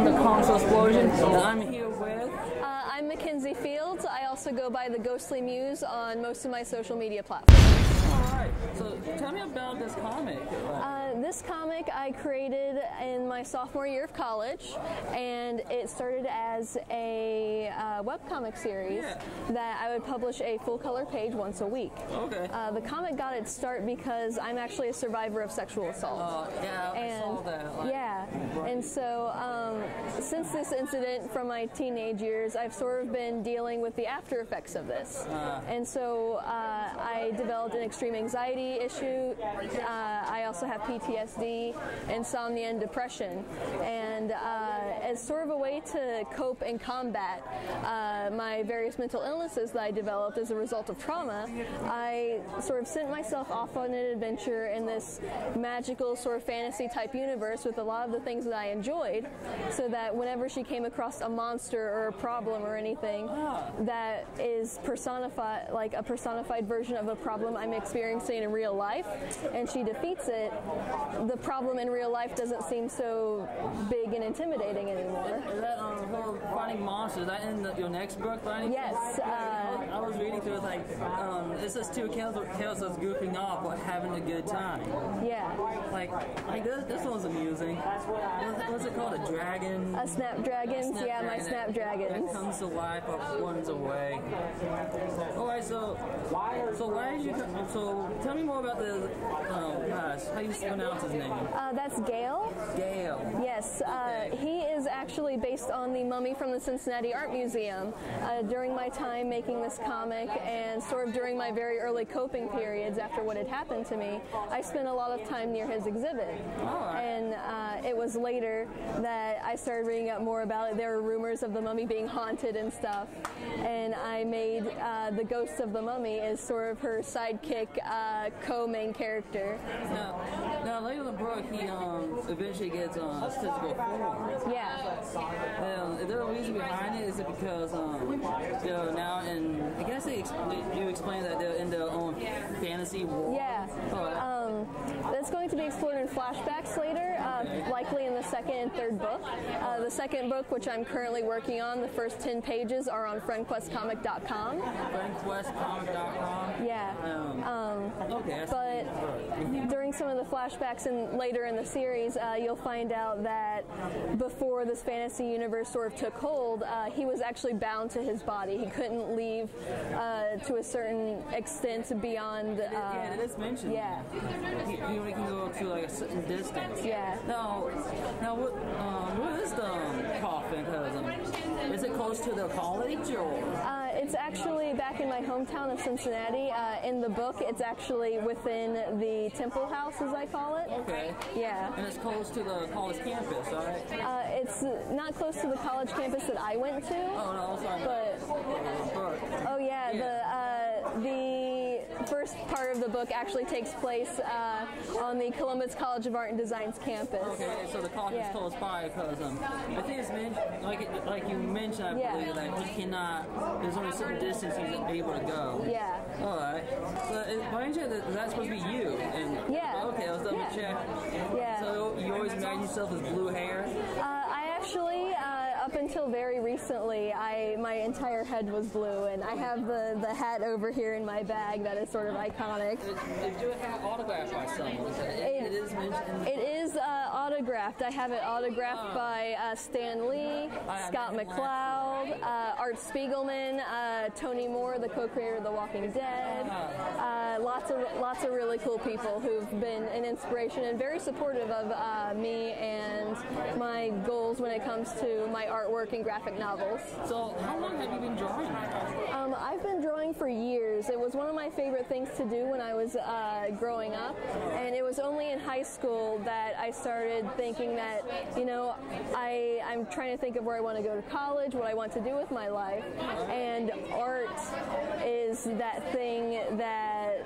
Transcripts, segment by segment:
welcome to Xplosion. I'm here with... I'm Mackenzie Fields. I also go by the GhostlyMuse on most of my social media platforms. Alright, so tell me about this comic. This comic I created in my sophomore year of college, and it started as a webcomic series that I would publish a full-color page once a week. Okay. The comic got its start because I'm actually a survivor of sexual assault. Yeah, I saw that. Yeah, and so since this incident from my teenage years, I've sort of been dealing with the after effects of this. And so I developed an extreme anxiety issue. I also have PTSD, insomnia, and depression. And as sort of a way to cope and combat my various mental illnesses that I developed as a result of trauma, I sort of sent myself off on an adventure in this magical sort of fantasy type universe with a lot of the things that I enjoyed, so that whenever she came across a monster or a problem or anything that is personified, like a personified version of a problem I'm experiencing in real life, and she defeats it, the problem in real life doesn't seem so big and intimidating anymore. Is that Finding Monsters? Is that in your next book, Finding? Yes. I was reading through it, like, it's just two characters goofing off but having a good time. Yeah. Like this one's amusing. What's it called? A dragon? A snapdragon? Yeah, my snapdragon. That comes to life or runs away. Alright, so why did you so tell me more about the how you pronounce his name? That's Gale. Gale. Yes, Okay. he is actually based on the mummy from the Cincinnati Art Museum. During my time making this comic and sort of during my very early coping periods after what had happened to me, I spent a lot of time near his exhibit. And it was later that I started reading up more about it. There were rumors of the mummy being haunted and stuff, and I made the ghost of the mummy as sort of her sidekick, co-main character. Now later in the book, he eventually gets physical form. Yeah. Is there a reason behind it? Is it because they're now in? I guess you explained that they're in their own fantasy world. Yeah. That's going to be explored in flashbacks later, likely in the second and third book. The second book, which I'm currently working on, the first 10 pages are on friendquestcomic.com. Friendquestcomic.com? Yeah. Okay. But during some of the flashbacks and later in the series, you'll find out that before this fantasy universe sort of took hold, he was actually bound to his body. He couldn't leave to a certain extent beyond... yeah, it is mentioned. Yeah. He only can go to like a certain distance. Yeah. Now, what is the coffin? Is it close to the college or? It's actually back in my hometown of Cincinnati. In the book, it's actually within the Temple House, as I call it. Okay. Yeah. And it's close to the college campus, right? It's not close to the college campus that I went to. Oh, no, sorry. Oh, yeah. The first part of the book actually takes place on the Columbus College of Art and Design's campus. Okay, so the college is close by because I think it's like you mentioned, I believe that he cannot. There's only a certain distance he's able to go. Yeah. All right. So by any chance, is that supposed to be you? And, yeah. Okay, let's double check. Yeah. So you always imagine yourself as blue hair? I actually, up until very recently, my entire head was blue, and I have the hat over here in my bag that is sort of iconic. Did you have autographed by someone? It is mentioned. It is autographed. I have it autographed by Stan Lee, Scott McCloud, Art Spiegelman, Tony Moore, the co-creator of The Walking Dead. Lots of really cool people who've been an inspiration and very supportive of me and my goals when it comes to my artwork and graphic novels. So how long have you been drawing? I've been drawing for years. It was one of my favorite things to do when I was growing up, and it was only in high school that I started thinking that, I'm trying to think of where I want to go to college, what I want to do with my life, and art is that thing that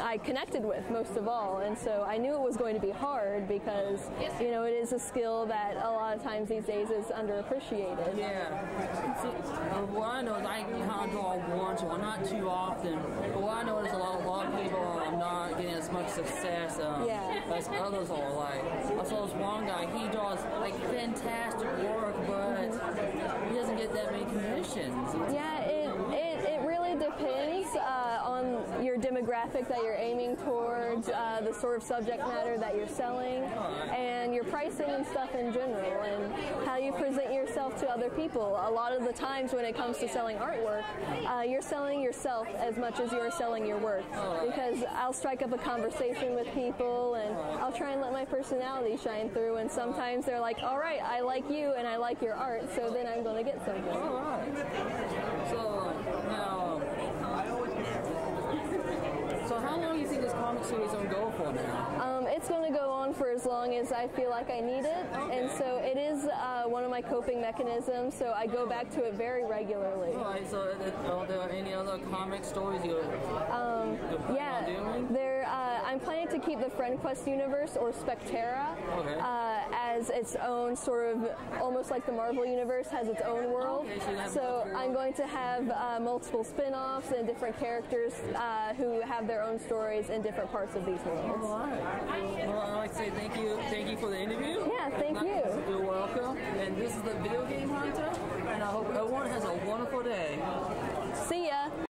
I connected with most of all, and so I knew it was going to be hard because, it is a skill that a lot of times these days is underappreciated. Yeah. So, what I know is I kind of draw once or not too often, but what I know is a lot of people are not getting as much success as others are. Like, I saw this one one guy, he does like fantastic work, but he doesn't get that many commissions. Yeah, it really depends on your demographic that you're aiming towards, the sort of subject matter that you're selling, and your pricing and stuff in general, and how you present yourself to other people. A lot of the times when it comes to selling artwork, you're selling yourself as much as you're selling your work, because I'll strike up a conversation with people and I'll try and let my personality shine through, and sometimes they're like, all right, I like you and I like your art, so then I'm going to get something. All right. So how long do you think this comic series is going to go for now? It's going to go on for as long as I feel like I need it, and so it is one of my coping mechanisms, so I go back to it very regularly. All right, so are there any other comic stories you're on doing? I'm planning to keep the FriendQuest universe, or Spectera, as its own sort of, almost like the Marvel universe has its own world. So I'm going to have multiple spin-offs and different characters who have their own stories in different parts of these worlds. All right.